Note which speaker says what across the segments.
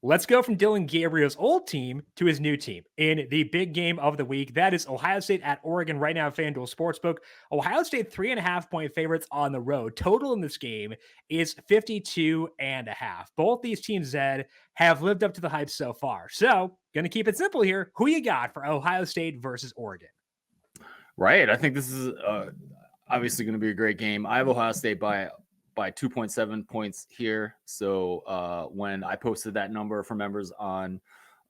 Speaker 1: Let's go from Dylan Gabriel's old team to his new team in the big game of the week. That is Ohio State at Oregon right now, FanDuel Sportsbook. Ohio State 3.5 point favorites on the road. Total in this game is 52.5. Both these teams, Zed, have lived up to the hype so far. So, gonna keep it simple here. Who you got for Ohio State versus Oregon?
Speaker 2: Right. I think this is obviously going to be a great game. I have Ohio State by 2.7 points here. So when I posted that number for members on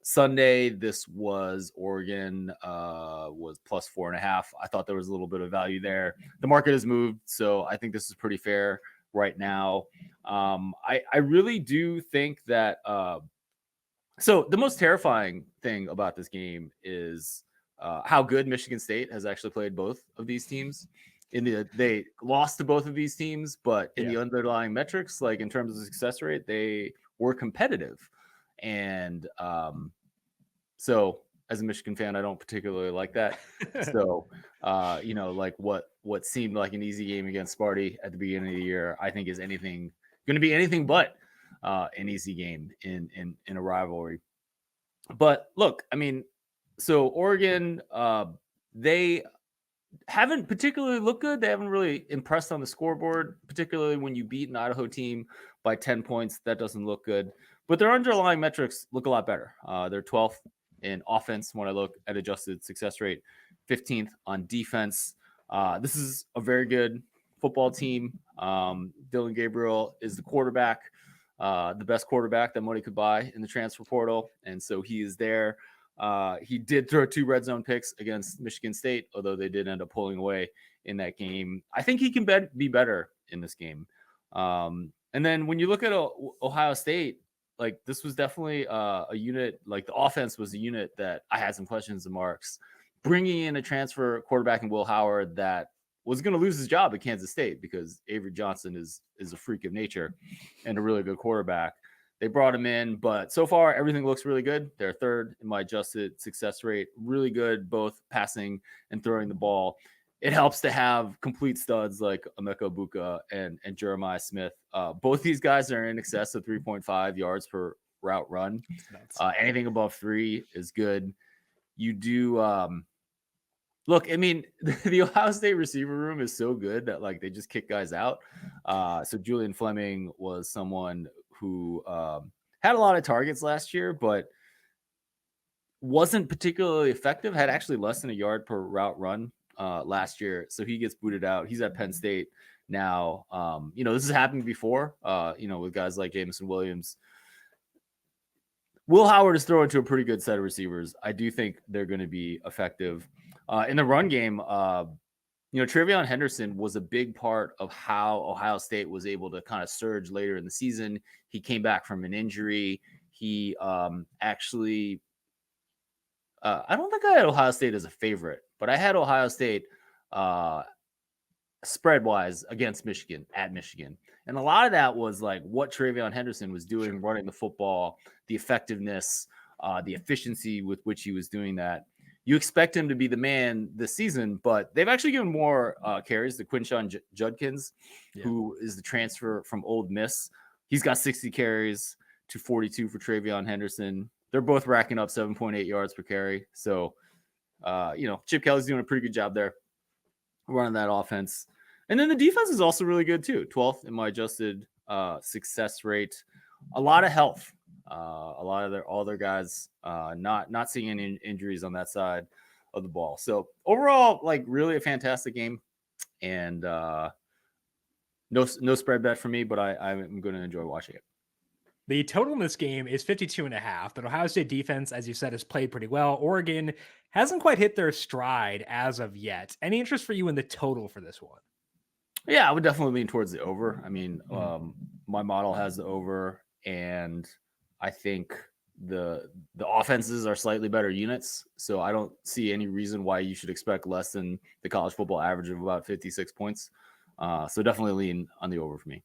Speaker 2: Sunday, this was Oregon was plus 4.5. I thought there was a little bit of value there. The market has moved, so I think this is pretty fair right now. I really do think that. So the most terrifying thing about this game is how good Michigan State has actually played both of these teams. They lost to both of these teams, but in the underlying metrics, like in terms of success rate, they were competitive. And so as a Michigan fan, I don't particularly like that. So like what seemed like an easy game against Sparty at the beginning of the year, I think is going to be anything but an easy game in a rivalry. But look, I mean, so Oregon, they haven't particularly looked good. They haven't really impressed on the scoreboard, particularly when you beat an Idaho team by 10 points. That doesn't look good. But their underlying metrics look a lot better. They're 12th in offense when I look at adjusted success rate, 15th on defense. This is a very good football team. Dylan Gabriel is the quarterback, the best quarterback that money could buy in the transfer portal. And so he is there. He did throw 2 red zone picks against Michigan State, although they did end up pulling away in that game. I think he can be better in this game. And then when you look at Ohio State, like this was definitely a unit, like the offense was a unit that I had some questions and marks. Bringing in a transfer quarterback in Will Howard that was going to lose his job at Kansas State because Avery Johnson is a freak of nature and a really good quarterback. They brought him in, but so far everything looks really good. They're third in my adjusted success rate. Really good, both passing and throwing the ball. It helps to have complete studs like Emeka Buka and Jeremiah Smith. Both these guys are in excess of 3.5 yards per route run. Anything above 3 is good. You do look, I mean, the Ohio State receiver room is so good that like they just kick guys out. So Julian Fleming was someone who had a lot of targets last year, but wasn't particularly effective, had actually less than a yard per route run last year. So he gets booted out. He's at Penn State now. This has happened before, with guys like Jameson Williams. Will Howard is throwing to a pretty good set of receivers. I do think they're going to be effective. In the run game, Travion Henderson was a big part of how Ohio State was able to kind of surge later in the season. He came back from an injury. He actually, I don't think I had Ohio State as a favorite, but I had Ohio State spread-wise against Michigan at Michigan. And a lot of that was like what Travion Henderson was doing, running the football, the effectiveness, the efficiency with which he was doing that. You expect him to be the man this season, but they've actually given more carries to Quinshon Judkins, who is the transfer from Ole Miss. He's got 60 carries to 42 for Travion Henderson. They're both racking up 7.8 yards per carry. So, Chip Kelly's doing a pretty good job there running that offense. And then the defense is also really good too. 12th in my adjusted success rate. A lot of health. A lot of all their guys not seeing any injuries on that side of the ball. So overall, like really a fantastic game, and no spread bet for me, but I'm going to enjoy watching it.
Speaker 1: The total in this game is 52.5, but Ohio State defense, as you said, has played pretty well. Oregon hasn't quite hit their stride as of yet. Any interest for you in the total for this one?
Speaker 2: Yeah, I would definitely lean towards the over. I mean, my model has the over, and I think the offenses are slightly better units, so I don't see any reason why you should expect less than the college football average of about 56 points. So definitely lean on the over for me.